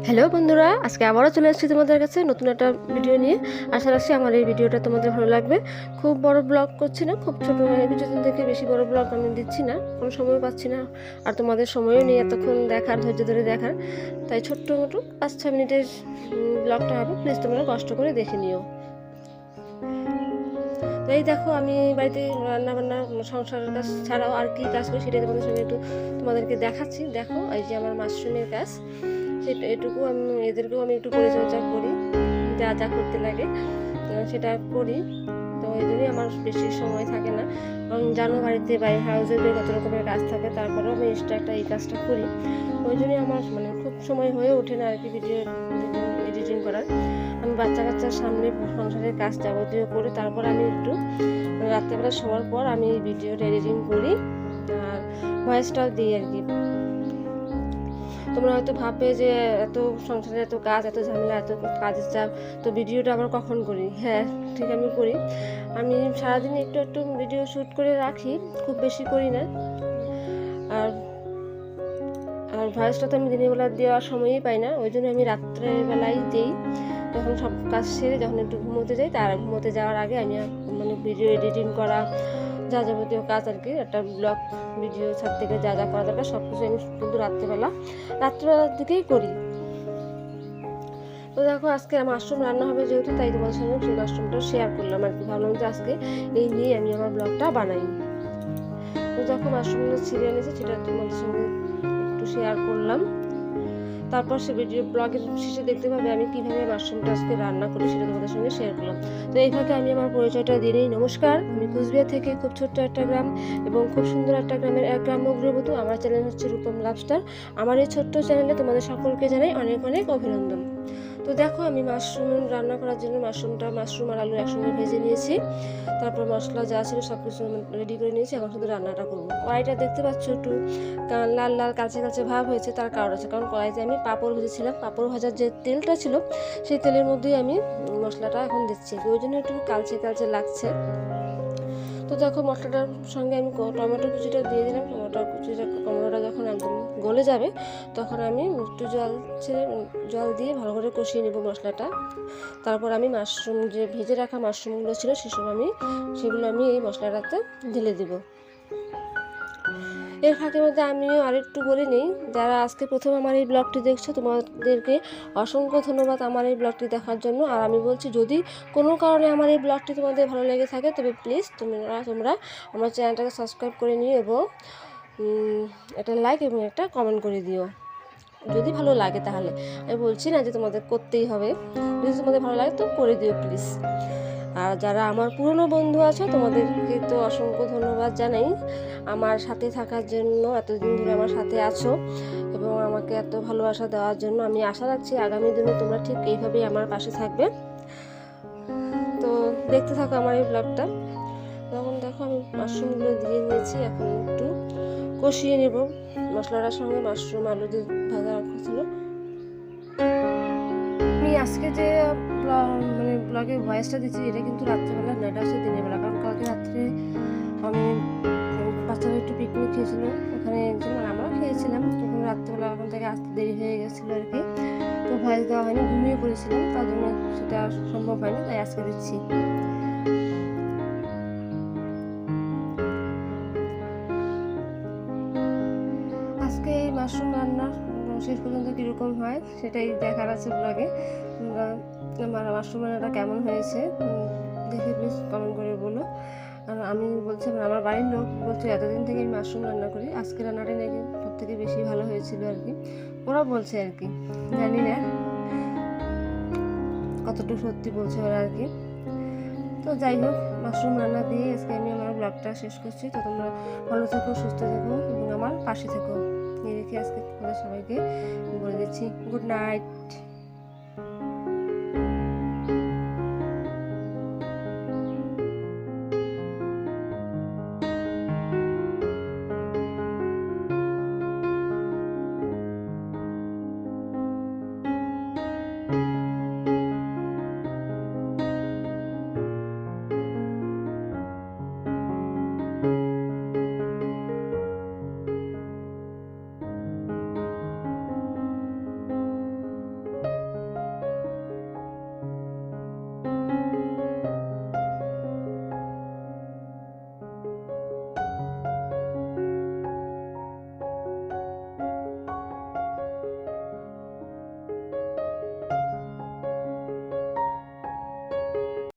Hello বন্ধুরা, আজকে আবারও চলে এসেছি তোমাদের কাছে নতুন একটা ভিডিও নিয়ে। আশা রাখছি আমার এই ভিডিওটা তোমাদের ভালো লাগবে। খুব বড় ব্লগ করছি না, খুব ছোটো কিছুদিন থেকে বেশি বড় ব্লগ আমি দিচ্ছি না, কোনো সময় পাচ্ছি না, আর তোমাদের সময়ও নেই এতক্ষণ দেখার, ধৈর্য ধরে দেখার। তাই ছোট্ট মোটো 5-6 মিনিটের ব্লগটা হবে, প্লিজ তোমরা কষ্ট করে দেখে নিও। তো এই দেখো, আমি বাড়িতে রান্নাবান্না সংসারের কাজ ছাড়াও আর কি কাজ করি সেটাই তোমাদের সঙ্গে তোমাদেরকে দেখাচ্ছি। দেখো, এই যে আমার মাশরুমের কাজ, সেটা এটুকু আমি এদেরকেও আমি একটু পরিচর্যা করি, যা যা করতে লাগে সেটা করি। তো এই জন্যই আমার বেশি সময় থাকে না, কারণ জানো বাড়িতে হাউসে কত রকমের কাজ থাকে, তারপরেও আমি এক্সট্রা একটা এই কাজটা করি। ওই জন্যই আমার খুব সময় হয়ে ওঠে না আর কি ভিডিও এডিটিং করার। আমি বাচ্চা কাচ্চার সামনে সংসারের কাজ যাবতীয় করে তারপর আমি একটু রাত্রেবেলা শোয়ার পর আমি এই ভিডিওটা এডিটিং করি আর ভয়েসটাও দিই আর কি। তোমরা হয়তো ভাববে যে এত সংসারে এত কাজ, এত ঝামেলা, এত কাজের চাপ, তো ভিডিওটা আবার কখন করি? হ্যাঁ, ঠিক, আমি করি। আমি সারাদিন একটু একটু ভিডিও শ্যুট করে রাখি, খুব বেশি করি না। আর ভয়েসটা তো আমি দিনের বেলা দেওয়ার সময়ই পাই না, ওই জন্য আমি রাত্রেবেলাই দিই, যখন সব কাজ সেরে যখন একটু ঘুমোতে যাই, তার ঘুমোতে যাওয়ার আগে আমি ভিডিও এডিটিং করা, যা যাবতীয় কাজ আর কি, একটা ব্লগ ভিডিও ছাড় থেকে যা যা করা দরকার সব কিছু আমি কিন্তু রাত্রেবেলার দিকেই করি। তো দেখো, আজকে মাশরুম রান্না হবে যেহেতু, তাই তোমাদের সঙ্গে সেই মাশরুমটা শেয়ার করলাম আর কি। ভাবলাম যে আজকে এই নিয়ে আমি আমার ব্লগটা বানাই। তো দেখো, মাশরুমগুলো ছিঁড়ে এনেছি, সেটা তোমাদের সঙ্গে একটু শেয়ার করলাম। তারপর সে ভিডিও ব্লগের শেষে দেখতে পাবে আমি কীভাবে মাশরুমটা আজকে রান্না করি, সেটা তোমাদের সঙ্গে শেয়ার করলাম। তো এইভাবে আমি আমার পরিচয়টা দিয়ে নিই। নমস্কার, আমি কুচবিহার থেকে, খুব ছোট্ট একটা গ্রাম এবং খুব সুন্দর একটা গ্রামের এক গ্রাম্য গৃহবধূ। আমার চ্যানেল হচ্ছে রূপম লাইফস্টাইল। আমার এই ছোট্ট চ্যানেলে তোমাদের সকলকে জানাই অনেক অনেক অভিনন্দন। তো দেখো, আমি মাশরুম রান্না করার জন্য মাশরুম আর আলু একসঙ্গে ভেজে নিয়েছি, তারপর মশলা যা ছিল সব কিছু রেডি করে নিয়েছি। এখন শুধু রান্নাটা করবো। কড়াইটা দেখতে পাচ্ছ একটু লাল লাল কালচে কালচে ভাব হয়েছে, তার কারণ আছে, কারণ কড়াইতে আমি পাঁপড় ভেজেছিলাম। পাঁপড় ভাজার যে তেলটা ছিল সেই তেলের মধ্যেই আমি মশলাটা এখন দিচ্ছি, ওই জন্য একটু কালচে কালচে লাগছে। তো দেখো, মশলাটার সঙ্গে আমি টমেটো কুচিটা দিয়ে দিলাম। টমেটোটা যখন একদম গলে যাবে তখন আমি একটু জল দিয়ে ভালো করে কষিয়ে নেব মশলাটা। তারপর আমি মাশরুম, যে ভেজে রাখা মাশরুমগুলো ছিল সেগুলো আমি এই মশলাটাতে ঢেলে দেবো। এর ফাঁকের মধ্যে আমিও আরেকটু বলে নিই, যারা আজকে প্রথম আমার এই ব্লগটি দেখছো তোমাদেরকে অসংখ্য ধন্যবাদ আমার এই ব্লগটি দেখার জন্য। আর আমি বলছি, যদি কোনো কারণে আমার এই ব্লগটি তোমাদের ভালো লেগে থাকে তবে প্লিজ তোমরা আমার চ্যানেলটাকে সাবস্ক্রাইব করে নিও এবং একটা লাইক এবং একটা কমেন্ট করে দিও যদি ভালো লাগে। তাহলে আমি বলছি না যে তোমাদের করতেই হবে, যদি তোমাদের ভালো লাগে তো করে দিও প্লিজ। আর যারা আমার পুরনো বন্ধু আছো তোমাদেরকে তো অসংখ্য ধন্যবাদ জানাই আমার সাথে থাকার জন্য, এতদিন ধরে আমার সাথে আছো এবং আমাকে এত ভালোবাসা দেওয়ার জন্য। আমি আশা রাখছি আগামী দিনে তোমরা ঠিক এইভাবেই আমার পাশে থাকবে। তো দেখতে থাকো আমার এই ব্লগটা। তখন দেখো, আমি মাশরুমগুলো দিয়ে নিয়েছি, এখন একটু কষিয়ে নেব মশলাটার সঙ্গে। মাশরুম আলু দিয়ে ভাজা রাখা ছিল। আমি আজকে যে ব্লগে ভয়েসটা দিচ্ছি এটা কিন্তু রাত্রেবেলা না, এটা হচ্ছে দিনের বেলা, কারণ কালকে রাত্রে আমি বাচ্চারা একটু পিকনিক খেয়েছিল, ওখানে আমরাও খেয়েছিলাম, তখন রাত্রেবেলা ওখান থেকে আসতে দেরি হয়ে গেছিলো আর কি। তো ভয়েস দেওয়া হয়নি, ঘুমিয়ে পড়েছিলাম, তার জন্য সেটা সম্ভব হয়নি, তাই আজকে দিচ্ছি। আজকে এই মাশরুম রান্না শেষ পর্যন্ত কীরকম হয় সেটাই দেখার আছে ব্লগে। আমার মাশরুম রান্নাটা কেমন হয়েছে দেখে প্লিজ কমেন্ট করে বলো। আর আমি বলছি, আমার বাড়ির লোক বলছে এতদিন থেকে আমি মাশরুম রান্না করি, আজকে রান্নাটাই নাকি সব থেকে বেশি ভালো হয়েছিল আর কি, ওরা বলছে আর কি। জানি না কতটুকু সত্যি বলছে ওরা আর কি। তো যাই হোক, মাশরুম রান্না দিয়ে আজকে আমি আমার ব্লগটা শেষ করছি। তো তোমরা ভালো থেকো, সুস্থ থেকো এবং আমার পাশে থেকো, এই রেখে আজকে তোমাদের সবাইকে বলে দিচ্ছি গুড নাইট।